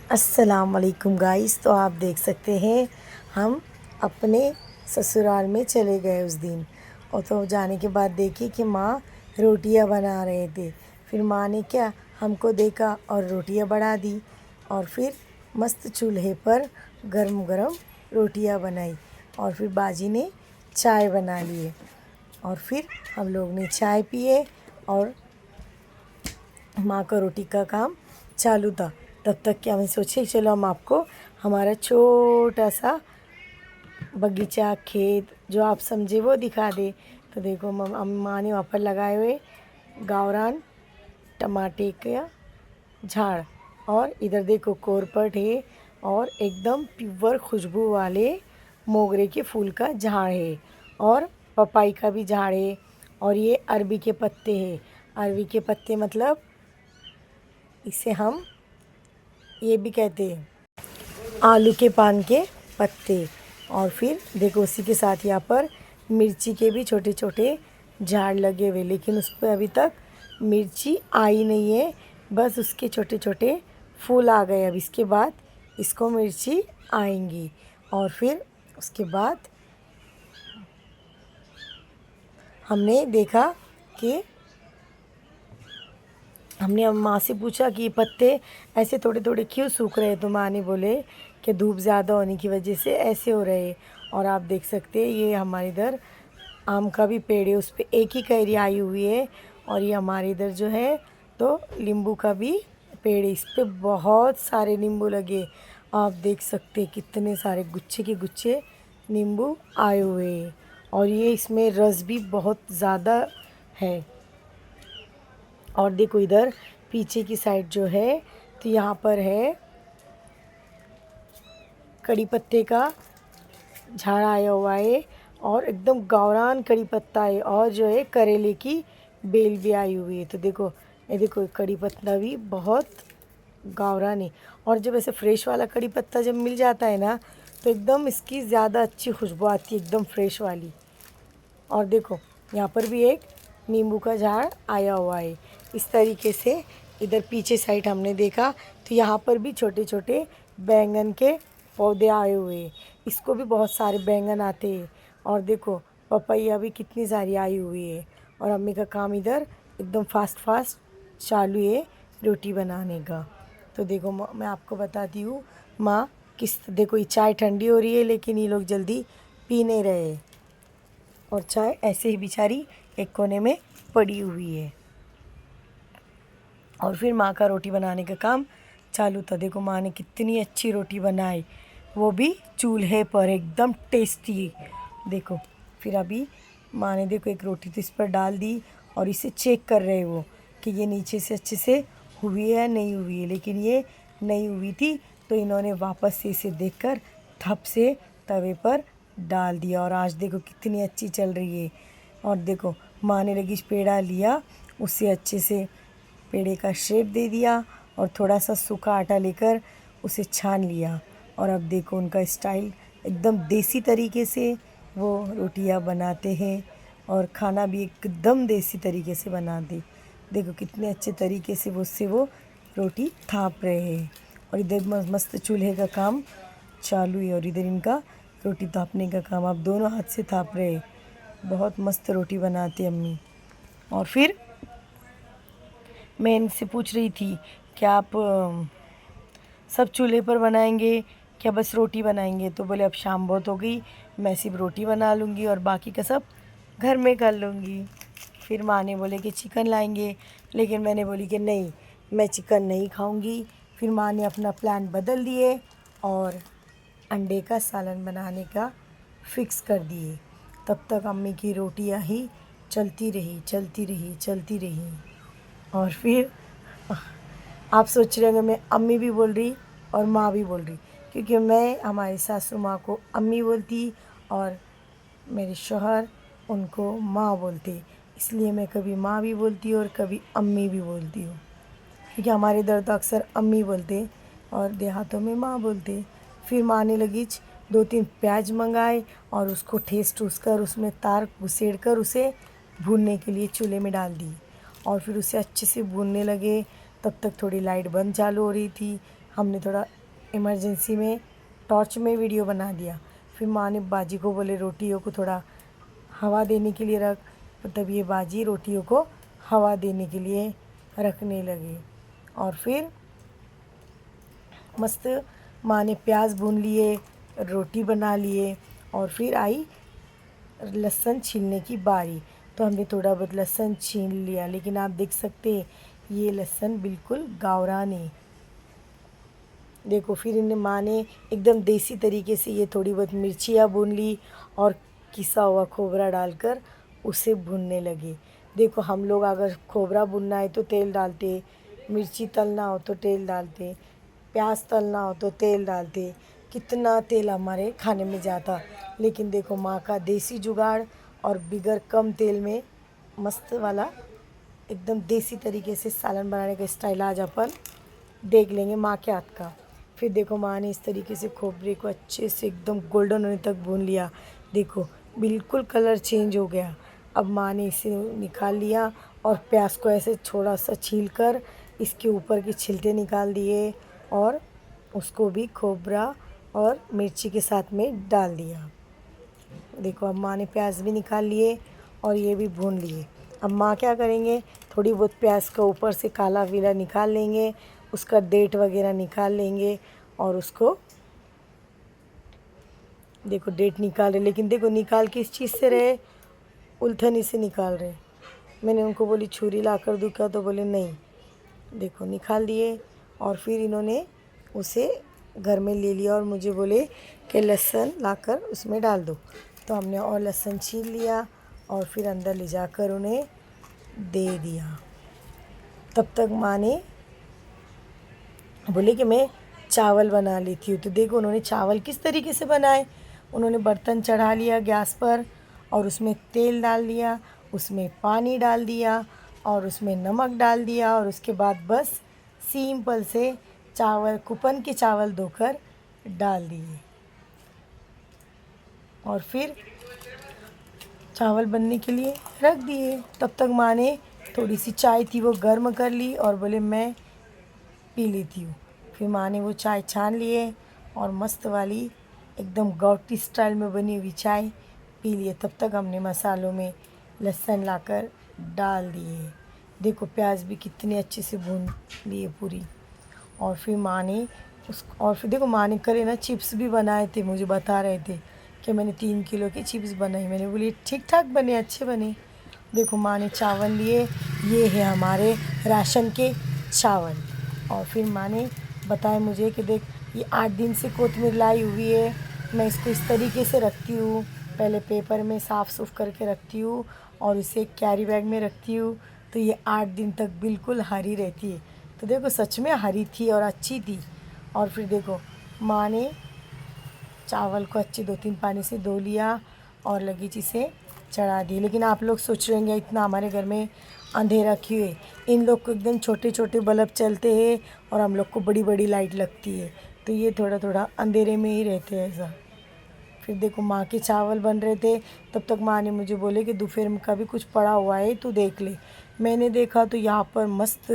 अस्सलाम वालेकुम गाइस। तो आप देख सकते हैं हम अपने ससुराल में चले गए उस दिन। और तो जाने के बाद देखी कि माँ रोटियां बना रहे थे। फिर माँ ने क्या हमको देखा और रोटियां बढ़ा दी। और फिर मस्त चूल्हे पर गरम गरम रोटियां बनाई। और फिर बाजी ने चाय बना लिए। और फिर हम लोग ने चाय पिए और माँ का रोटी का काम चालू था। तब तक कि हमें सोचे चलो हम आपको हमारा छोटा सा बगीचा खेत जो आप समझे वो दिखा दे। तो देखो माँ ने वहाँ पर लगाए हुए गावरान टमाटे का झाड़। और इधर देखो कोरपट है और एकदम प्योर खुशबू वाले मोगरे के फूल का झाड़ है। और पपाई का भी झाड़ है। और ये अरबी के पत्ते हैं। अरबी के पत्ते मतलब इसे हम ये भी कहते हैं आलू के पान के पत्ते। और फिर देखो उसी के साथ यहाँ पर मिर्ची के भी छोटे छोटे झाड़ लगे हुए, लेकिन उस पर अभी तक मिर्ची आई नहीं है, बस उसके छोटे छोटे फूल आ गए। अब इसके बाद इसको मिर्ची आएंगी। और फिर उसके बाद हमने देखा कि हमने माँ से पूछा कि ये पत्ते ऐसे थोड़े थोड़े क्यों सूख रहे हैं। तो माँ ने बोले कि धूप ज़्यादा होने की वजह से ऐसे हो रहे हैं। और आप देख सकते हैं ये हमारे इधर आम का भी पेड़ है, उस पर एक ही कैरी आई हुई है। और ये हमारे इधर जो है तो नींबू का भी पेड़ है, इस पर बहुत सारे नींबू लगे। आप देख सकते हैं कितने सारे गुच्छे के गुच्छे नींबू आए हुए हैं। और ये इसमें रस भी बहुत ज़्यादा है। और देखो इधर पीछे की साइड जो है तो यहाँ पर है कड़ी पत्ते का झाड़ आया हुआ है। और एकदम गावरान कड़ी पत्ता है। और जो है करेले की बेल भी आई हुई है। तो देखो ये देखो कड़ी पत्ता भी बहुत गावरान है। और जब ऐसे फ्रेश वाला कड़ी पत्ता जब मिल जाता है ना तो एकदम इसकी ज़्यादा अच्छी खुशबू आती है, एकदम फ्रेश वाली। और देखो यहाँ पर भी एक नींबू का झाड़ आया हुआ है। इस तरीके से इधर पीछे साइड हमने देखा तो यहाँ पर भी छोटे छोटे बैंगन के पौधे आए हुए हैं। इसको भी बहुत सारे बैंगन आते हैं। और देखो पपैया भी कितनी सारी आई हुई है। और अम्मी का काम इधर एकदम फास्ट फास्ट चालू है रोटी बनाने का। तो देखो मैं आपको बताती हूँ माँ किस देखो ये चाय ठंडी हो रही है लेकिन ये लोग जल्दी पी नहीं रहे। और चाय ऐसे ही बेचारी एक कोने में पड़ी हुई है। और फिर माँ का रोटी बनाने का काम चालू था। देखो माँ ने कितनी अच्छी रोटी बनाई, वो भी चूल्हे पर एकदम टेस्टी। देखो फिर अभी माँ ने देखो एक रोटी तो इस पर डाल दी और इसे चेक कर रहे वो कि ये नीचे से अच्छे से हुई है या नहीं हुई है। लेकिन ये नहीं हुई थी तो इन्होंने वापस से इसे देखकर थप से तवे पर डाल दिया। और आज देखो कितनी अच्छी चल रही है। और देखो माँ ने लगी पेड़ा लिया, उससे अच्छे से पेड़े का शेप दे दिया और थोड़ा सा सूखा आटा लेकर उसे छान लिया। और अब देखो उनका स्टाइल एकदम देसी तरीके से वो रोटियां बनाते हैं और खाना भी एकदम देसी तरीके से बनाते। देखो कितने अच्छे तरीके से वो रोटी थाप रहे हैं। और इधर मस्त चूल्हे का काम चालू है और इधर इनका रोटी थापने का काम आप दोनों हाथ से थाप रहे हैं। बहुत मस्त रोटी बनाती अम्मी। और फिर मैं इनसे पूछ रही थी कि आप सब चूल्हे पर बनाएंगे क्या बस रोटी बनाएंगे। तो बोले अब शाम बहुत हो गई, मैं सिर्फ रोटी बना लूँगी और बाकी का सब घर में कर लूँगी। फिर माँ ने बोले कि चिकन लाएंगे, लेकिन मैंने बोली कि नहीं मैं चिकन नहीं खाऊँगी। फिर माँ ने अपना प्लान बदल दिए और अंडे का सालन बनाने का फिक्स कर दिए। तब तक अम्मी की रोटियाँ ही चलती रही चलती रही चलती रही। और फिर आप सोच रहे होंगे मैं अम्मी भी बोल रही और माँ भी बोल रही, क्योंकि मैं हमारी सासू माँ को अम्मी बोलती और मेरे शौहर उनको माँ बोलते। इसलिए मैं कभी माँ भी बोलती हूँ और कभी अम्मी भी बोलती हूँ, क्योंकि हमारे इधर तो अक्सर अम्मी बोलते और देहातों में माँ बोलते। फिर माँ ने लगी 2-3 प्याज मंगाए और उसको ठेस ठूस कर उसमें तार घुसेड़ कर उसे भूनने के लिए चूल्हे में डाल दी। और फिर उसे अच्छे से भूनने लगे। तब तक थोड़ी लाइट बंद चालू हो रही थी। हमने थोड़ा इमरजेंसी में टॉर्च में वीडियो बना दिया। फिर माँ ने बाजी को बोले रोटियों को थोड़ा हवा देने के लिए रख, तब ये बाजी रोटियों को हवा देने के लिए रखने लगे। और फिर मस्त माँ ने प्याज भून लिए, रोटी बना लिए, और फिर आई लहसुन छीलने की बारी। तो हमने थोड़ा बहुत लहसुन छील लिया, लेकिन आप देख सकते हैं ये लहसुन बिल्कुल गावरान है। देखो फिर इन्हें माँ ने एकदम देसी तरीके से ये थोड़ी बहुत मिर्चियाँ भून ली और किसा हुआ खोबरा डालकर उसे भूनने लगे। देखो हम लोग अगर खोबरा भूनना है तो तेल डालते, मिर्ची तलना हो तो तेल डालते, प्याज तलना हो तो तेल डालते, कितना तेल हमारे खाने में जाता। लेकिन देखो माँ का देसी जुगाड़ और बिगर कम तेल में मस्त वाला एकदम देसी तरीके से सालन बनाने का स्टाइल आज अपन देख लेंगे माँ के हाथ का। फिर देखो माँ ने इस तरीके से खोबरे को अच्छे से एकदम गोल्डन होने तक भून लिया। देखो बिल्कुल कलर चेंज हो गया। अब माँ ने इसे निकाल लिया और प्याज को ऐसे थोड़ा सा छील कर इसके ऊपर के छिलटे निकाल दिए और उसको भी खोबरा और मिर्ची के साथ में डाल दिया। देखो अब माँ ने प्याज भी निकाल लिए और ये भी भून लिए। अब माँ क्या करेंगे, थोड़ी बहुत प्याज का ऊपर से काला पीला निकाल लेंगे, उसका डेट वगैरह निकाल लेंगे और उसको देखो डेट निकाल रहे, लेकिन देखो निकाल किस चीज़ से रहे, उल्थनी से निकाल रहे। मैंने उनको बोली छुरी ला कर दूँ क्या, तो बोले नहीं। देखो निकाल दिए और फिर इन्होंने उसे घर में ले लिया और मुझे बोले कि लहसुन लाकर उसमें डाल दो। तो हमने और लहसुन छील लिया और फिर अंदर ले जाकर उन्हें दे दिया। तब तक माँ ने बोले कि मैं चावल बना लेती हूँ। तो देखो उन्होंने चावल किस तरीके से बनाए। उन्होंने बर्तन चढ़ा लिया गैस पर और उसमें तेल डाल दिया, उसमें पानी डाल दिया और उसमें नमक डाल दिया और उसके बाद बस सिंपल से चावल कुपन के चावल धोकर डाल दिए और फिर चावल बनने के लिए रख दिए। तब तक माँ ने थोड़ी सी चाय थी वो गर्म कर ली और बोले मैं पी लेती हूँ। फिर माँ ने वो चाय छान लिए और मस्त वाली एकदम गौटी स्टाइल में बनी हुई चाय पी लिए। तब तक हमने मसालों में लहसुन लाकर डाल दिए। देखो प्याज भी कितने अच्छे से भून लिए पूरी। और फिर माँ ने और फिर देखो माँ ने कल ना चिप्स भी बनाए थे, मुझे बता रहे थे कि मैंने 3 किलो की चिप्स बनाई। मैंने बोली ठीक ठाक बने, अच्छे बने। देखो माँ ने चावल लिए, ये है हमारे राशन के चावल। और फिर माँ ने बताया मुझे कि देख ये 8 दिन से कोतमीर लाई हुई है, मैं इसको इस तरीके से रखती हूँ, पहले पेपर में साफ़ सूफ करके रखती हूँ और इसे कैरी बैग में रखती हूँ, तो ये 8 दिन तक बिल्कुल हरी रहती है। तो देखो सच में हरी थी और अच्छी थी। और फिर देखो माँ ने चावल को अच्छे 2-3 पानी से धो लिया और लगीची से चढ़ा दी। लेकिन आप लोग सोच रहे हैं इतना हमारे घर में अंधेरा क्यों है। इन लोग को एकदम छोटे छोटे बल्ब चलते हैं और हम लोग को बड़ी बड़ी लाइट लगती है, तो ये थोड़ा थोड़ा अंधेरे में ही रहते हैं ऐसा। फिर देखो माँ के चावल बन रहे थे, तब तक माँ ने मुझे बोले कि दोपहर में का भी कुछ पड़ा हुआ है तो देख ले। मैंने देखा तो यहाँ पर मस्त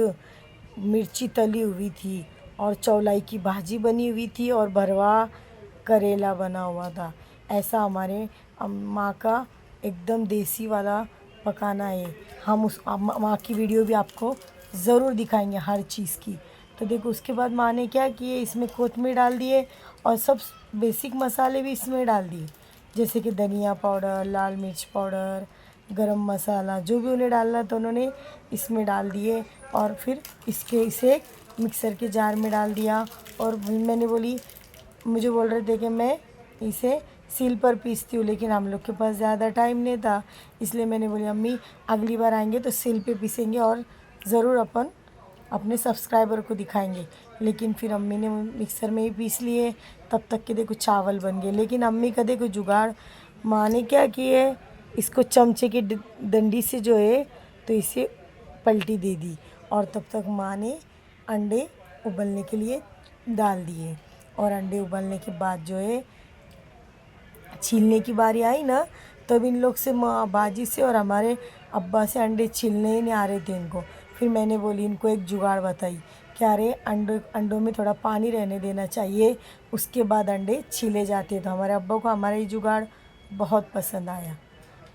मिर्ची तली हुई थी और चौलाई की भाजी बनी हुई थी और भरवा करेला बना हुआ था। ऐसा हमारे माँ का एकदम देसी वाला पकाना है। हम उस माँ की वीडियो भी आपको ज़रूर दिखाएंगे हर चीज़ की। तो देखो उसके बाद माँ ने क्या किए, इसमें कोतमीर डाल दिए और सब बेसिक मसाले भी इसमें डाल दिए, जैसे कि धनिया पाउडर, लाल मिर्च पाउडर, गरम मसाला, जो भी उन्हें डालना था उन्होंने इसमें डाल दिए। और फिर इसे मिक्सर के जार में डाल दिया। और मैंने बोली, मुझे बोल रहे थे कि मैं इसे सील पर पीसती हूँ, लेकिन हम लोग के पास ज़्यादा टाइम नहीं था, इसलिए मैंने बोली अम्मी अगली बार आएंगे तो सील पे पीसेंगे और ज़रूर अपन अपने सब्सक्राइबर को दिखाएंगे। लेकिन फिर अम्मी ने मिक्सर में ही पीस लिए। तब तक के देखो चावल बन गए। लेकिन अम्मी का देखो जुगाड़, माँ ने क्या किए, इसको चमचे की डंडी से जो है तो इसे पलटी दे दी और तब तक माँ ने अंडे उबलने के लिए डाल दिए। और अंडे उबलने के बाद जो है छीलने की बारी आई ना, तब इन लोग से बाजी से और हमारे अब्बा से अंडे छीलने ही नहीं आ रहे थे इनको। फिर मैंने बोली इनको एक जुगाड़ बताई क्या रे, अंडों में थोड़ा पानी रहने देना चाहिए, उसके बाद अंडे छीले जाते हैं। तो हमारे अब्बा को हमारा ये जुगाड़ बहुत पसंद आया।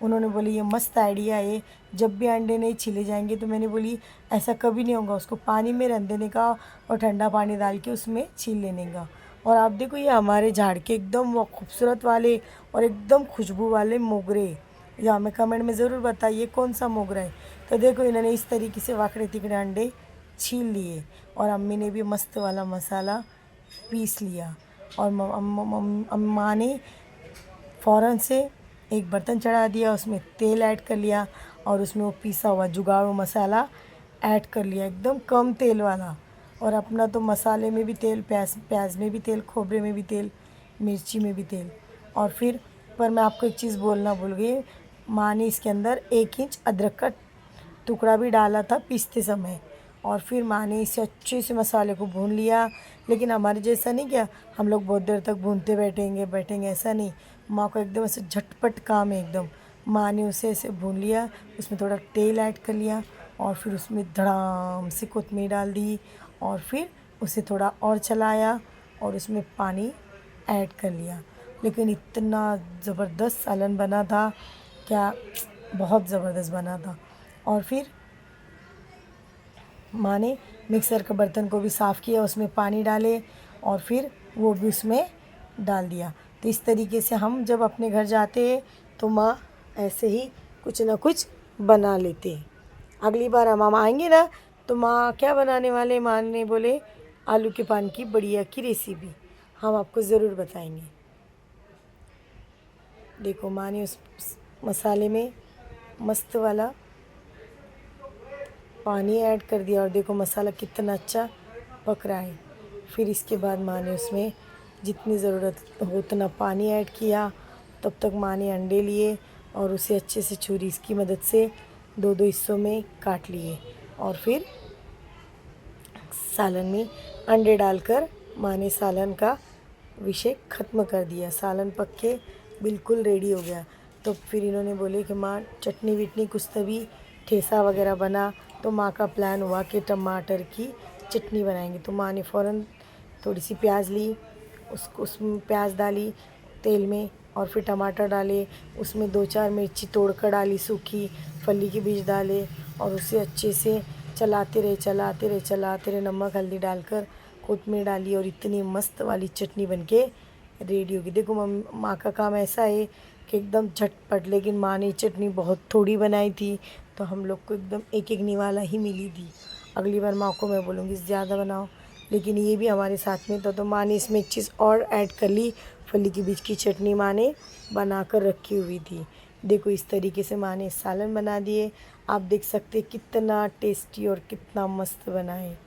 उन्होंने बोली ये मस्त आइडिया है, जब भी अंडे नहीं छीले जाएंगे। तो मैंने बोली ऐसा कभी नहीं होगा, उसको पानी में रख देने का और ठंडा पानी डाल के उसमें छील लेने का। और आप देखो ये हमारे झाड़ के एकदम वो खूबसूरत वाले और एकदम खुशबू वाले मोगरे, या हमें कमेंट में ज़रूर बताइए कौन सा मोगरा है। तो देखो इन्होंने इस तरीके से वाकड़े तिकड़े अंडे छील लिए और अम्मी ने भी मस्त वाला मसाला पीस लिया। और माँ ने फ़ौरन से एक बर्तन चढ़ा दिया, उसमें तेल ऐड कर लिया और उसमें वो पीसा हुआ जुगाड़ू मसाला ऐड कर लिया, एकदम कम तेल वाला। और अपना तो मसाले में भी तेल, प्याज में भी तेल, खोबरे में भी तेल, मिर्ची में भी तेल। और फिर पर मैं आपको एक चीज़ बोलना भूल गई, माँ ने इसके अंदर 1 इंच अदरक का टुकड़ा भी डाला था पीसते समय। और फिर माँ ने इसे अच्छे से मसाले को भून लिया। लेकिन हमारे जैसा नहीं क्या हम लोग बहुत देर तक भूनते बैठेंगे, ऐसा नहीं। माँ को एकदम ऐसे झटपट काम है एकदम। माँ ने उसे ऐसे भून लिया, उसमें थोड़ा तेल ऐड कर लिया और फिर उसमें धड़ाम से कोतमीर डाल दी और फिर उसे थोड़ा और चलाया और उसमें पानी ऐड कर लिया। लेकिन इतना ज़बरदस्त सालन बना था, क्या बहुत ज़बरदस्त बना था। और फिर माँ ने मिक्सर के बर्तन को भी साफ़ किया, उसमें पानी डाले और फिर वो भी उसमें डाल दिया। तो इस तरीके से हम जब अपने घर जाते हैं तो माँ ऐसे ही कुछ ना कुछ बना लेते हैं। अगली बार हम आएंगे ना तो माँ क्या बनाने वाले, माँ ने बोले आलू के पान की बढ़िया की रेसिपी हम आपको ज़रूर बताएंगे। देखो माँ ने उस मसाले में मस्त वाला पानी ऐड कर दिया और देखो मसाला कितना अच्छा पक रहा है। फिर इसके बाद माँ ने उसमें जितनी ज़रूरत हो उतना पानी ऐड किया। तब तक माँ ने अंडे लिए और उसे अच्छे से छुरी की मदद से 2-2 हिस्सों में काट लिए और फिर सालन में अंडे डालकर माँ ने सालन का विषय ख़त्म कर दिया। सालन पक के बिल्कुल रेडी हो गया। तो फिर इन्होंने बोले कि माँ चटनी विटनी कुछ तभी ठेसा वगैरह बना। तो माँ का प्लान हुआ कि टमाटर की चटनी बनाएंगे। तो माँ ने फ़ौरन थोड़ी सी प्याज ली, उसमें प्याज डाली तेल में और फिर टमाटर डाले, उसमें 2-4 मिर्ची तोड़कर डाली सूखी, फली के बीज डाले और उसे अच्छे से चलाते रहे, नमक हल्दी डालकर कोतमीर डाली और इतनी मस्त वाली चटनी बनके रेडी होगी। देखो माँ का काम ऐसा है कि एकदम झटपट, लेकिन माँ ने चटनी बहुत थोड़ी बनाई थी तो हम लोग को एकदम एक एक निवाला ही मिली थी। अगली बार माँ को मैं बोलूँगी ज़्यादा बनाओ, लेकिन ये भी हमारे साथ में था तो माँ ने इसमें एक चीज़ और ऐड कर ली, फली के बीज की चटनी माँ ने बना कर रखी हुई थी। देखो इस तरीके से माँ ने सालन बना दिए। आप देख सकते कितना टेस्टी और कितना मस्त बना है।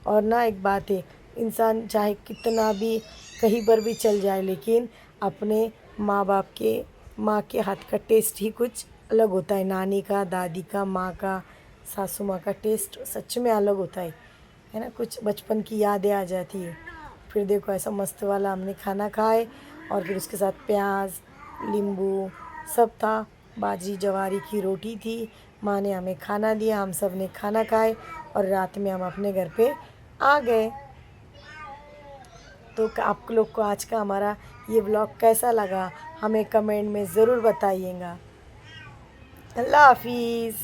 और ना एक बात है, इंसान चाहे कितना भी कहीं पर भी चल जाए लेकिन अपने माँ के हाथ का टेस्ट ही कुछ अलग होता है। नानी का, दादी का, माँ का, सासू माँ का टेस्ट सच में अलग होता है ना। कुछ बचपन की यादें आ जाती है। फिर देखो ऐसा मस्त वाला हमने खाना खाए और फिर उसके साथ प्याज, नींबू सब था, बाजरी जवारी की रोटी थी। माँ ने हमें खाना दिया, हम सब ने खाना खाए और रात में हम अपने घर पे आ गए। तो आप लोग को आज का हमारा ये व्लॉग कैसा लगा हमें कमेंट में ज़रूर बताइएगा। अल्लाह हाफिज़।